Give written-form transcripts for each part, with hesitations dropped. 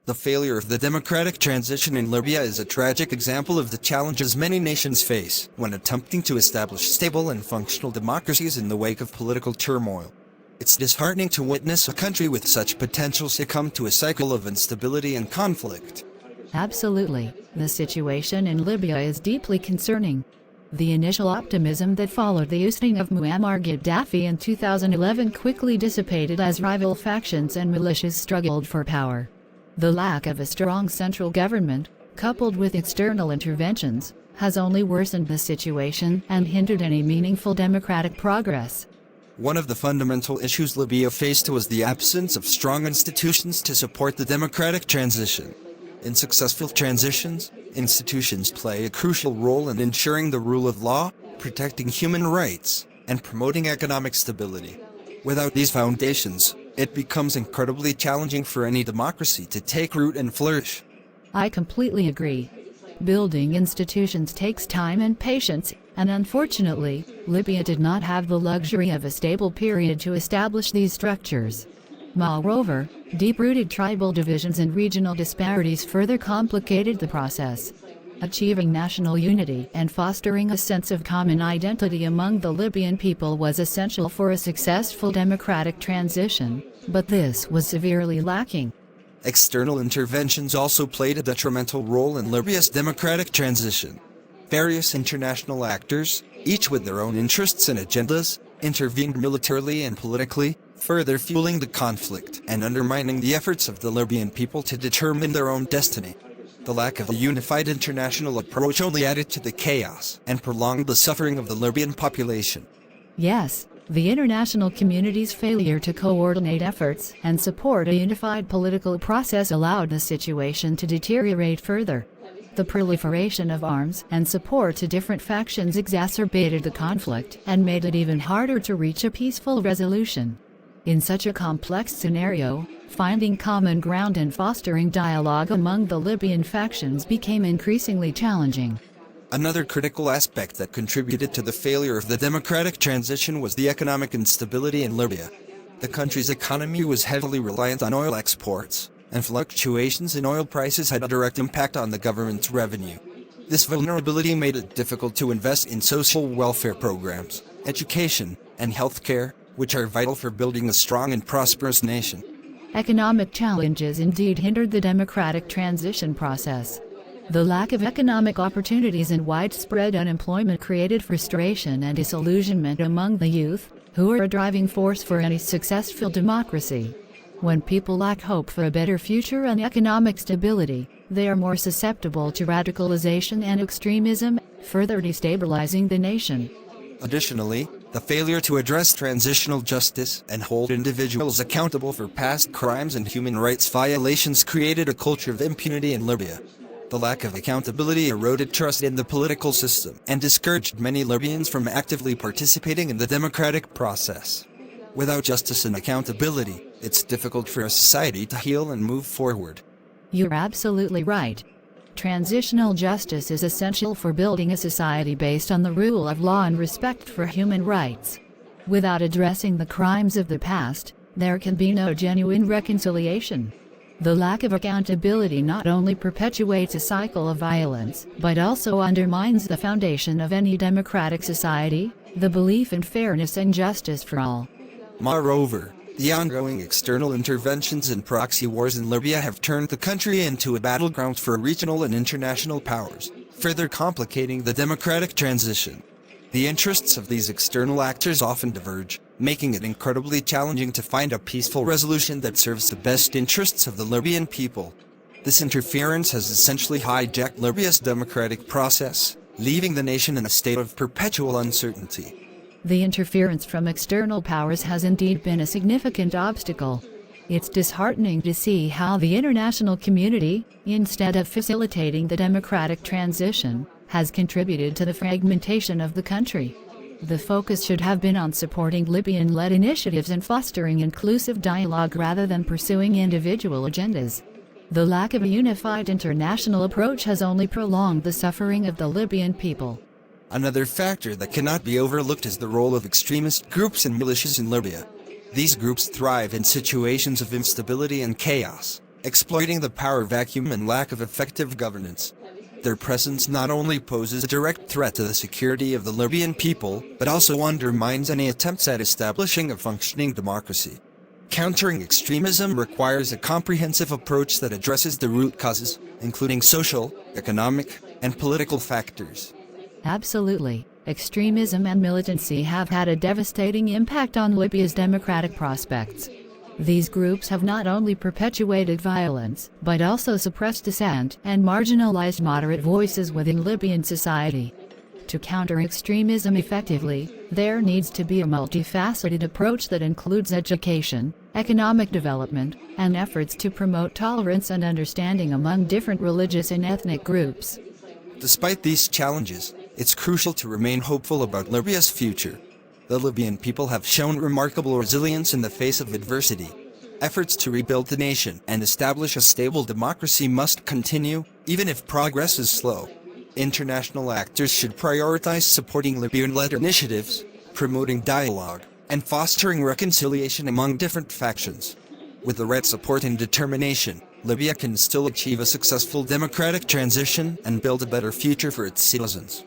The failure of the democratic transition in Libya is a tragic example of the challenges many nations face when attempting to establish stable and functional democracies in the wake of political turmoil. It's disheartening to witness a country with such potential succumb to a cycle of instability and conflict. Absolutely, the situation in Libya is deeply concerning. The initial optimism that followed the ousting of Muammar Gaddafi in 2011 quickly dissipated as rival factions and militias struggled for power. The lack of a strong central government, coupled with external interventions, has only worsened the situation and hindered any meaningful democratic progress. One of the fundamental issues Libya faced was the absence of strong institutions to support the democratic transition. In successful transitions, institutions play a crucial role in ensuring the rule of law, protecting human rights, and promoting economic stability. Without these foundations, it becomes incredibly challenging for any democracy to take root and flourish. I completely agree. Building institutions takes time and patience, and unfortunately, Libya did not have the luxury of a stable period to establish these structures. Moreover, deep-rooted tribal divisions and regional disparities further complicated the process. Achieving national unity and fostering a sense of common identity among the Libyan people was essential for a successful democratic transition, but this was severely lacking. External interventions also played a detrimental role in Libya's democratic transition. Various international actors, each with their own interests and agendas, intervened militarily and politically, further fueling the conflict and undermining the efforts of the Libyan people to determine their own destiny. The lack of a unified international approach only added to the chaos and prolonged the suffering of the Libyan population. Yes, the international community's failure to coordinate efforts and support a unified political process allowed the situation to deteriorate further. The proliferation of arms and support to different factions exacerbated the conflict and made it even harder to reach a peaceful resolution. In such a complex scenario, finding common ground and fostering dialogue among the Libyan factions became increasingly challenging. Another critical aspect that contributed to the failure of the democratic transition was the economic instability in Libya. The country's economy was heavily reliant on oil exports, and fluctuations in oil prices had a direct impact on the government's revenue. This vulnerability made it difficult to invest in social welfare programs, education, and healthcare, which are vital for building a strong and prosperous nation. Economic challenges indeed hindered the democratic transition process. The lack of economic opportunities and widespread unemployment created frustration and disillusionment among the youth, who are a driving force for any successful democracy. When people lack hope for a better future and economic stability, they are more susceptible to radicalization and extremism, further destabilizing the nation. Additionally, the failure to address transitional justice and hold individuals accountable for past crimes and human rights violations created a culture of impunity in Libya. The lack of accountability eroded trust in the political system and discouraged many Libyans from actively participating in the democratic process. Without justice and accountability, it's difficult for a society to heal and move forward. You're absolutely right. Transitional justice is essential for building a society based on the rule of law and respect for human rights. Without addressing the crimes of the past, there can be no genuine reconciliation. The lack of accountability not only perpetuates a cycle of violence, but also undermines the foundation of any democratic society, the belief in fairness and justice for all. Moreover, the ongoing external interventions and proxy wars in Libya have turned the country into a battleground for regional and international powers, further complicating the democratic transition. The interests of these external actors often diverge, making it incredibly challenging to find a peaceful resolution that serves the best interests of the Libyan people. This interference has essentially hijacked Libya's democratic process, leaving the nation in a state of perpetual uncertainty. The interference from external powers has indeed been a significant obstacle. It's disheartening to see how the international community, instead of facilitating the democratic transition, has contributed to the fragmentation of the country. The focus should have been on supporting Libyan-led initiatives and fostering inclusive dialogue rather than pursuing individual agendas. The lack of a unified international approach has only prolonged the suffering of the Libyan people. Another factor that cannot be overlooked is the role of extremist groups and militias in Libya. These groups thrive in situations of instability and chaos, exploiting the power vacuum and lack of effective governance. Their presence not only poses a direct threat to the security of the Libyan people, but also undermines any attempts at establishing a functioning democracy. Countering extremism requires a comprehensive approach that addresses the root causes, including social, economic, and political factors. Absolutely. Extremism and militancy have had a devastating impact on Libya's democratic prospects. These groups have not only perpetuated violence, but also suppressed dissent and marginalized moderate voices within Libyan society. To counter extremism effectively, there needs to be a multifaceted approach that includes education, economic development, and efforts to promote tolerance and understanding among different religious and ethnic groups. Despite these challenges, it's crucial to remain hopeful about Libya's future. The Libyan people have shown remarkable resilience in the face of adversity. Efforts to rebuild the nation and establish a stable democracy must continue, even if progress is slow. International actors should prioritize supporting Libyan-led initiatives, promoting dialogue, and fostering reconciliation among different factions. With the right support and determination, Libya can still achieve a successful democratic transition and build a better future for its citizens.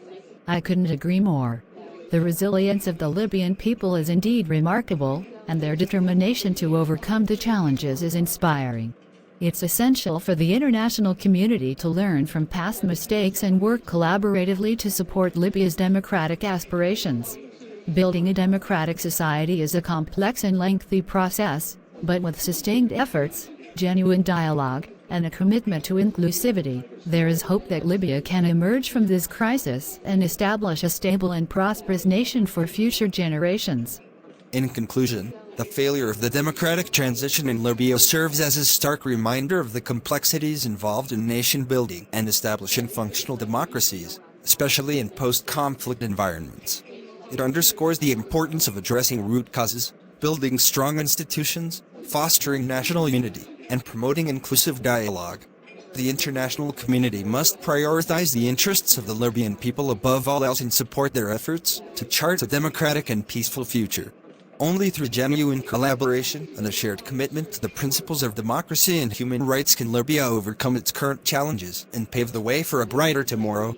I couldn't agree more. The resilience of the Libyan people is indeed remarkable, and their determination to overcome the challenges is inspiring. It's essential for the international community to learn from past mistakes and work collaboratively to support Libya's democratic aspirations. Building a democratic society is a complex and lengthy process, but with sustained efforts, genuine dialogue, and a commitment to inclusivity, there is hope that Libya can emerge from this crisis and establish a stable and prosperous nation for future generations. In conclusion, the failure of the democratic transition in Libya serves as a stark reminder of the complexities involved in nation building and establishing functional democracies, especially in post-conflict environments. It underscores the importance of addressing root causes, building strong institutions, fostering national unity, and promoting inclusive dialogue. The international community must prioritize the interests of the Libyan people above all else and support their efforts to chart a democratic and peaceful future. Only through genuine collaboration and a shared commitment to the principles of democracy and human rights can Libya overcome its current challenges and pave the way for a brighter tomorrow.